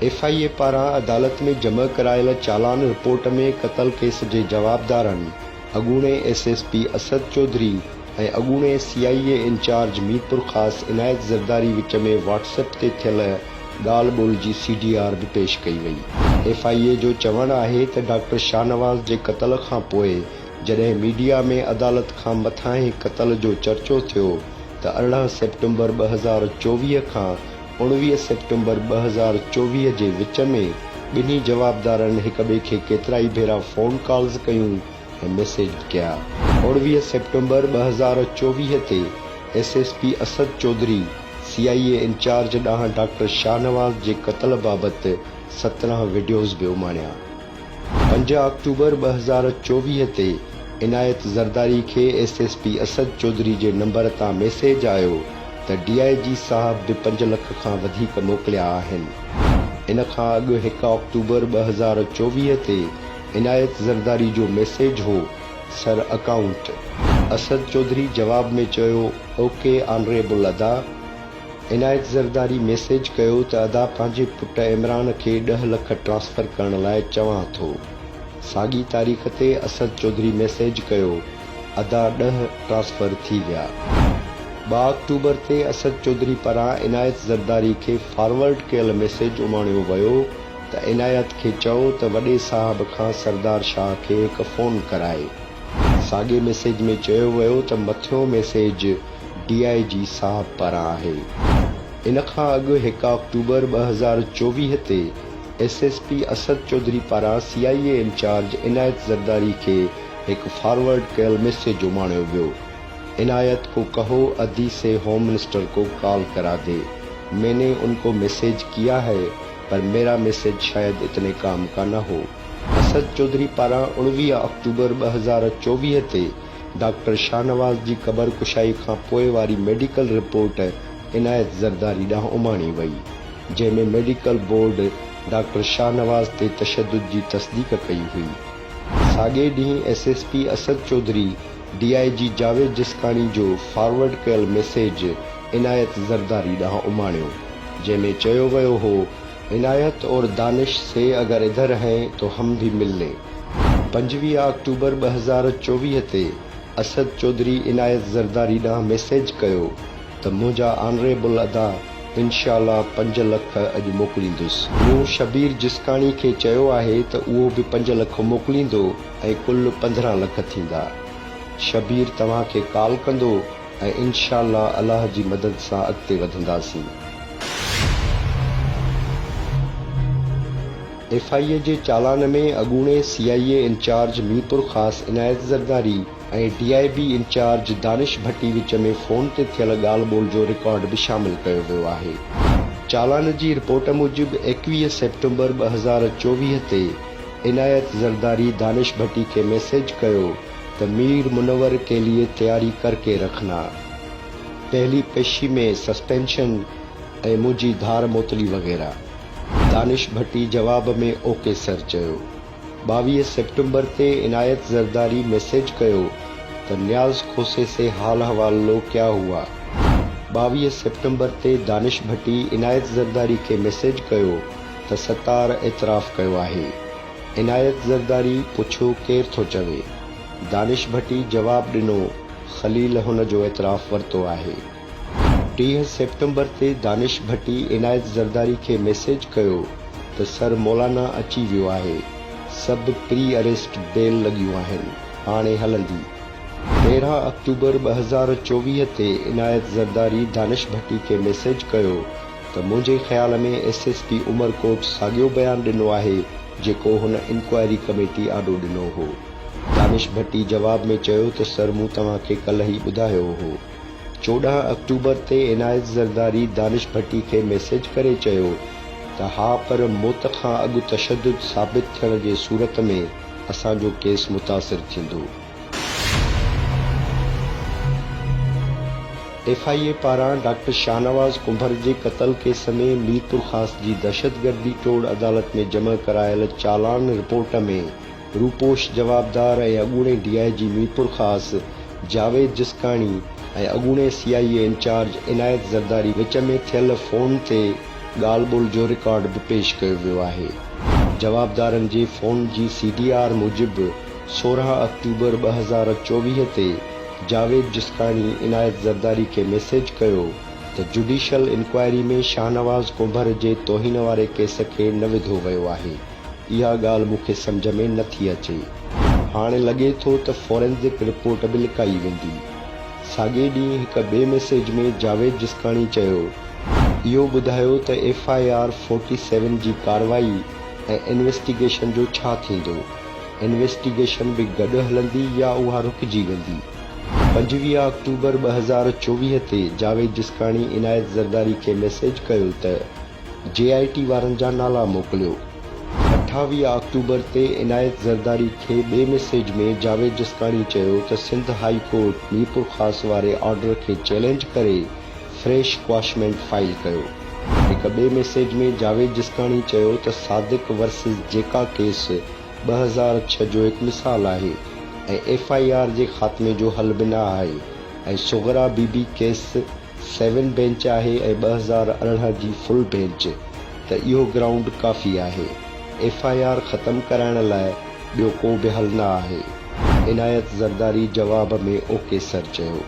FIA पारां अदालत में जमा करायल चालान रिपोर्ट में क़त्ल केस जे जवाबदारनि अॻूणे SSP असद चौधरी ऐं अॻूणे CIA इंचार्ज मीरपुर ख़ास इनायत ज़रदारी विच में WhatsApp ते थियल ॻाल्हि ॿोल जी CDR बि पेश कई वई। FIA जो चवणु आहे त डॉक्टर शाहनवाज़ जे क़त्ल खां पोइ जॾहिं मीडिया में अदालत खां मथां ई क़त्ल जो चर्चो थियो त 18 सेप्टेम्बर 2024 खां 19 सेप्टेम्बर 2024 जे विच में ॿिन्ही जवाबदारनि हिक ॿिए खे केतिरा ई भेरा फ़ोन कॉल्स कयूं ऐं मैसेज कया। 19 सेप्टेम्बर 2024 ते SSP Asad Chaudhry CIA in charge ॾांहुं डॉक्टर शाहनवाज़ जे क़त्ल बाबति 17 वीडियोज़ बि उमाणिया। 5 अक्टूबर 2024 ते इनायत ज़रदारी खे SSP असद चौधरी जे नंबर तां मैसेज आयो त DIG साहब बि 5 लख खां वधीक मोकिलिया आहिनि। इन खां अॻु 1 अक्टूबर 2024 ते इनायत ज़रदारी जो मैसेज हो सर अकाउंट। असद चौधरी जवाब में चयो ओके ऑनरेबल अदा। इनायत ज़रदारी मैसेज कयो त अदा पंहिंजे पुट इमरान खे 10 लख ट्रांसफर करण लाइ चवां थो। साॻी तारीख़ ते असद चौधरी मैसेज कयो अदा 10 ट्रांसफर थी विया। 2 अक्टूबर ते असद चौधरी पारां इनायत ज़रदारी खे फॉरवर्ड कयल मैसेज उमाणियो वियो त इनायत खे चओ त वॾे साहब खां सरदार शाह खे हिकु फ़ोन कराए। साॻे मैसेज में चयो वियो त मथियों मैसेज DIG साहब पारां आहे। इन खां अॻु 1 अक्टूबर 2024 ते SSP असद चौधरी पारां CIA इंचार्ज इनायत ज़रदारी खे हिकु फॉरवर्ड कयल मैसेज उमाणियो वियो। इनायत को कहो अदी से होम मिनिस्टर को कॉल करा दे। मैंने उनको मैसेज किया है पर मेरा मैसेज शायद इतने काम का न हो। असद चौधरी पारां 19 अक्टूबर 2024 ते डॉक्टर शाहनवाज़ जी क़बर कुशाई खां पोइ वारी मेडिकल रिपोर्ट इनायत ज़रदारी ॾांहुं उमाणी वई, जंहिंमें मेडिकल बोर्ड डॉक्टर शाहनवाज़ ते तशद्दुद जी तस्दीक कई हुई। साॻे ॾींहुं SSP असद चौधरी DIG जावेद जिस्कानी जो फॉरवर्ड कयल मैसेज इनायत ज़रदारी ॾांहुं उमाणियो, जंहिंमें चयो वियो हो इनायत और दानिश से अगर इधर हैं तो हम भी मिल लें। 25 अक्टूबर 2024 ते असद चौधरी इनायत ज़रदारी ॾांहुं मैसेज कयो त मुंहिंजा ऑनरेबल अदा इंशाअल्लाह 5 लख अॼु मोकिलींदुसि। मूं शबीर जिस्कानी खे चयो आहे त उहो बि 5 लख मोकिलींदो ऐं कुल 15 लख थींदा। शबीर तव्हांखे कॉल कंदो ऐं इंशाअल्लाह अल्लाह जी मदद सां अॻिते वधंदासीं। FIA जे चालान में अॻूणे CIA इंचार्ज मीरपुर ख़ास इनायत ज़रदारी ऐं DIB इंचार्ज दानिश भट्टी विच में फ़ोन ते थियल ॻाल्हि ॿोल जो रिकॉर्ड बि शामिल कयो वियो आहे। चालान जी रिपोर्ट मूजिबि 21 सेप्टेम्बर 2024 ते इनायत ज़रदारी दानिश भट्टी खे मैसेज कयो त मीर मुनव्वर के लिए तैयारी करके रखना, पहली पेशी में सस्पेंशन ऐं मुंहिंजी धार मोतली वग़ैरह। दानिश भट्टी जवाब में ओके सर चयो। 22 सेप्टेम्बर ते इनायत ज़रदारी मैसेज कयो त न्याज़ खोसे से हाल हवाल लो क्या हुआ। 22 सेप्टेम्बर ते दानिश भट्टी इनायत ज़रदारी खे मैसेज कयो त सतार एतराफ़ कयो आहे। इनायत ज़रदारी पुछो केरु थो चवे। दानिश भट्टी जवाब ॾिनो ख़लील हुन जो एतराफ़ वरितो आहे। 30 सेप्टेम्बर ते दानिश भट्टी इनायत ज़रदारी खे मैसेज कयो त सर मौलाना अची वियो आहे, सभु प्री अरेस्ट बेल लॻियूं आहिनि, हाणे हलंदी। 13 अक्टूबर 2024 ते इनायत ज़रदारी दानिश भट्टी खे मैसेज कयो त मुंहिंजे ख़्याल में SSP उमरकोट साॻियो बयानु ॾिनो आहे जेको हुन इंक्वायरी कमेटी आॾो ॾिनो हो। दानिश भट्टी जवाब में चयो त सर मूं तव्हांखे कल्ह ई ॿुधायो हो। 14 अक्टूबर ते इनायत ज़रदारी दानिश भट्टी खे मैसेज करे चयो त हा पर मौत खां अॻु तशद्दुद साबित थियण जे सूरत में असांजो केस मुतासिर थींदो। FIA पारां डॉक्टर शाहनवाज़ कुंभर जे क़त्ल केस में मीरपुर ख़ास जी दहशतगर्दी टोड़ अदालत में जमा करायल चालान रिपोर्ट में रूपोश जवाबदार ऐं अॻूणे DIG मीरपुर ख़ास जावेद जिस्कानी ऐं अॻूणे CIA इंचार्ज इनायत ज़रदारी विच में थियल फ़ोन ते ॻाल्हि ॿोल जो रिकॉर्ड बि पेश कयो वियो आहे। जवाबदारनि जे फ़ोन जी CDR मूजिबि 16 अक्टूबर 2024 ते जावेद जिस्कानी इनायत ज़रदारी खे मैसेज कयो त जुडिशियल इंक्वायरी में शाहनवाज़ कुंभर जे तौहीन वारे केस खे न विधो वियो आहे। इहा ॻाल्हि मूंखे सम्झ में नथी अचे। हाणे लॻे थो त फॉरेंसिक रिपोर्ट बि लिकाई वेंदी। साॻे ॾींहुं हिकु ॿिए मैसेज में जावेद जिस्कानी चयो, इहो ॿुधायो त FIR 47 जी कार्रवाई ऐं इन्वेस्टिगेशन जो छा थींदो। इन्वेस्टिगेशन बि गॾु हलंदी या उहा रुकिजी वेंदी। 25 अक्टूबर 2024 ते जावेद जिस्कानी इनायत ज़रदारी खे मैसेज कयो त JIT वारनि जा नाला मोकिलियो। 28 अक्टूबर ते इनायत ज़रदारी खे ॿिए मैसेज में जावेद जिस्कानी चयो त सिंध हाई कोर्ट मीरपुर ख़ास वारे ऑर्डर खे चैलेंज करे फ्रेश क्वाशमेंट फाइल कयो। हिकु ॿिए मैसेज में जावेद जिस्कानी चयो त सादिक वर्सिस जेका केस 2006 जो हिकु मिसाल आहे ऐं FIR जे ख़ात्मे जो हल बि न आहे ऐं सुगरा बीबी केस 7 बेंच आहे ऐं 2018 जी फुल बेंच, त इहो ग्राउंड काफ़ी आहे। FIR ख़तमु कराइण लाइ ॿियो को बि हल न आहे। इनायत ज़रदारी जवाब में ओके सर चयो।